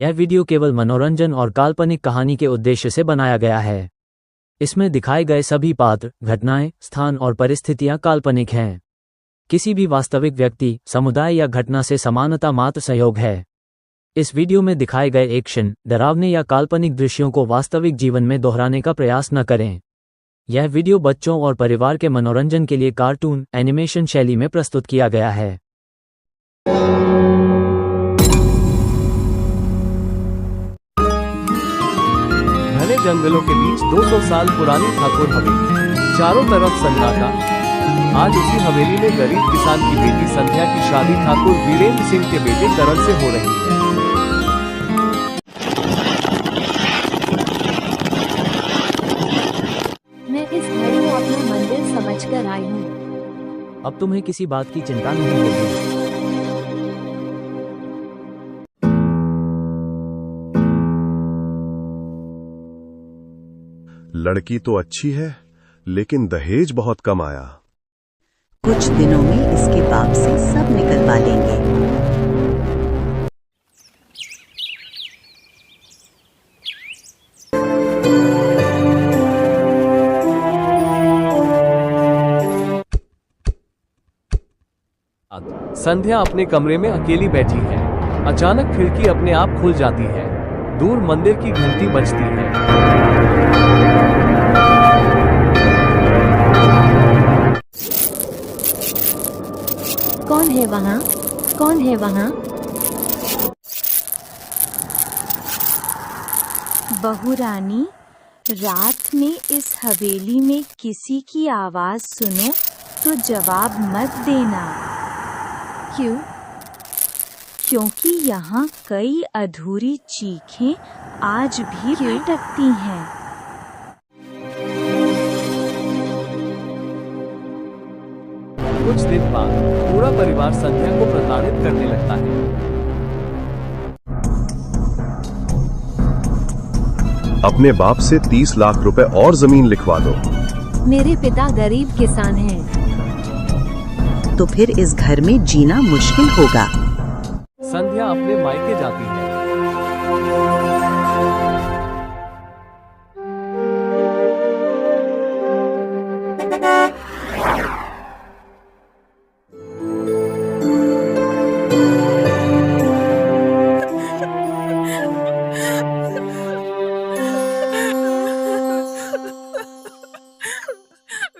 यह वीडियो केवल मनोरंजन और काल्पनिक कहानी के उद्देश्य से बनाया गया है। इसमें दिखाए गए सभी पात्र, घटनाएं, स्थान और परिस्थितियां काल्पनिक हैं। किसी भी वास्तविक व्यक्ति, समुदाय या घटना से समानता मात्र सहयोग है। इस वीडियो में दिखाए गए एक्शन, डरावने या काल्पनिक दृश्यों को वास्तविक जीवन में दोहराने का प्रयास न करें। यह वीडियो बच्चों और परिवार के मनोरंजन के लिए कार्टून एनिमेशन शैली में प्रस्तुत किया गया है। घने जंगलों के बीच 200 साल पुरानी ठाकुर हवेली, चारों तरफ सन्नाटा। आज उसी हवेली में गरीब किसान की बेटी संध्या की शादी ठाकुर वीरेंद्र सिंह के बेटे करण से हो रही है। मैं इस घड़ी को अपना मंदिर समझकर आई हूँ। अब तुम्हें किसी बात की चिंता नहीं होगी। लड़की तो अच्छी है, लेकिन दहेज बहुत कम आया। कुछ दिनों में इसके बाप से सब निकलवा लेंगे। संध्या अपने कमरे में अकेली बैठी है। अचानक खिड़की अपने आप खुल जाती है। दूर मंदिर की घंटी बजती है। कौन है वहाँ? कौन है वहाँ? बहू रानी, रात में इस हवेली में किसी की आवाज सुनो तो जवाब मत देना। क्यों? क्योंकि यहाँ कई अधूरी चीखें आज भी भटकती हैं। कुछ दिन बाद पूरा परिवार संध्या को प्रताड़ित करने लगता है। अपने बाप से 30 लाख रुपए और जमीन लिखवा दो। मेरे पिता गरीब किसान हैं। तो फिर इस घर में जीना मुश्किल होगा। संध्या अपने मायके जाती है।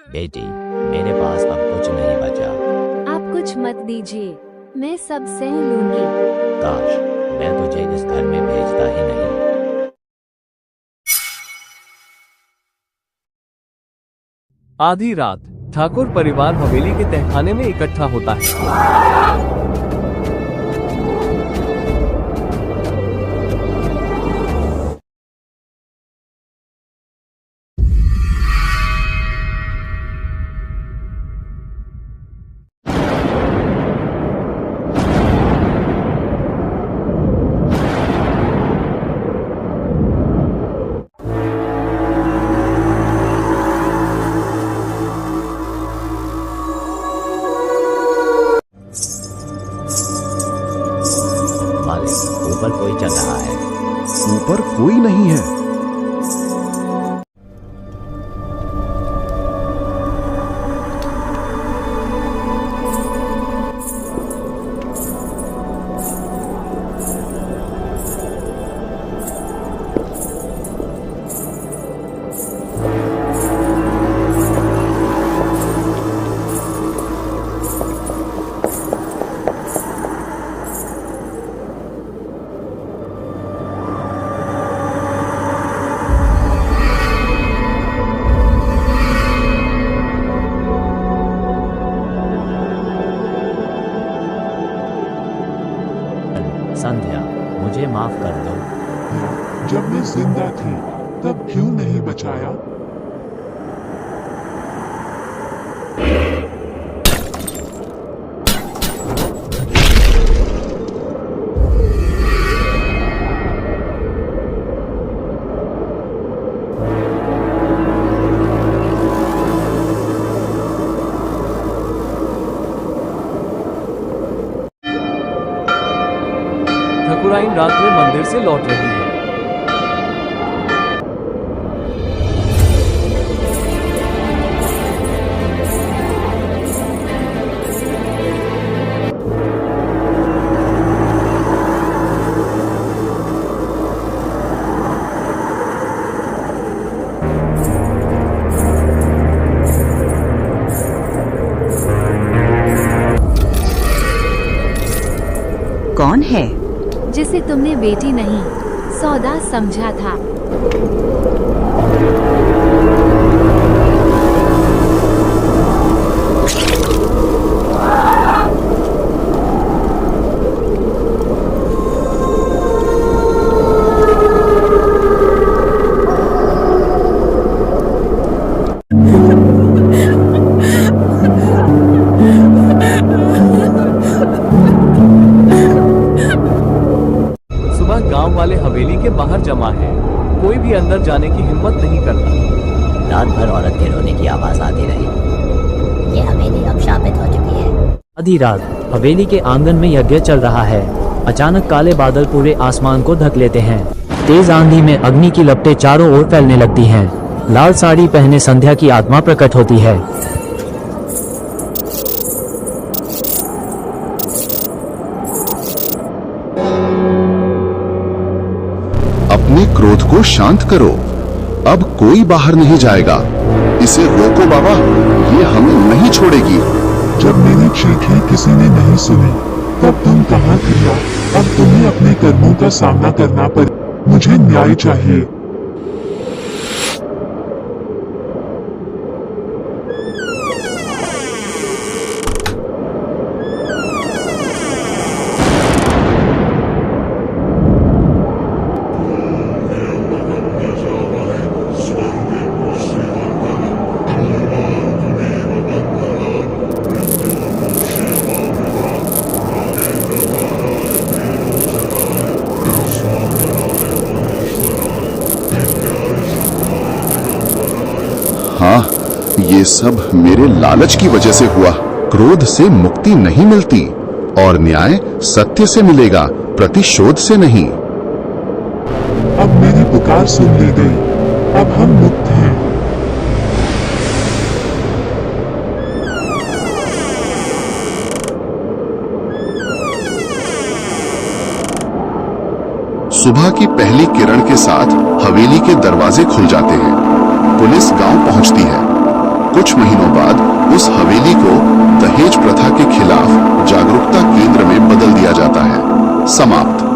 बेटी, मेरे पास अब कुछ नहीं बचा। आप कुछ मत दीजिए, मैं सब सह लूंगी। काश मैं तुझे इस घर में भेजता ही नहीं। आधी रात ठाकुर परिवार हवेली के तहखाने में इकट्ठा होता है। ऊपर कोई चल रहा है। ऊपर कोई नहीं है। संध्या, मुझे माफ कर दो। जब मैं जिंदा थी तब क्यों नहीं बचाया? ठाकुराइन रात में मंदिर से लौट रही है। कौन है? जिसे तुमने बेटी नहीं सौदा समझा था। सुबह गांव वाले हवेली के बाहर जमा है। कोई भी अंदर जाने की हिम्मत नहीं करता। रात भर औरत के रोने की आवाज आती रही। ये हवेली अब शापित हो चुकी है। आधी रात हवेली के आंगन में यज्ञ चल रहा है। अचानक काले बादल पूरे आसमान को ढक लेते हैं। तेज आंधी में अग्नि की लपटें चारों ओर फैलने लगती हैं। लाल साड़ी पहने संध्या की आत्मा प्रकट होती है। अपने क्रोध को शांत करो। अब कोई बाहर नहीं जाएगा। इसे रोको बाबा, ये हमें नहीं छोड़ेगी। जब मेरी चीखें किसी ने नहीं सुनी, तब तुम कहाँ थे? अब तुम्हें अपने कर्मों का सामना करना पड़े। मुझे न्याय चाहिए। हाँ, ये सब मेरे लालच की वजह से हुआ। क्रोध से मुक्ति नहीं मिलती और न्याय सत्य से मिलेगा, प्रतिशोध से नहीं। अब मेरी पुकार सुन ली गई। अब हम मुक्त हैं। सुबह की पहली किरण के साथ हवेली के दरवाजे खुल जाते हैं। पुलिस गांव पहुंचती है। कुछ महीनों बाद उस हवेली को दहेज प्रथा के खिलाफ जागरूकता केंद्र में बदल दिया जाता है। समाप्त।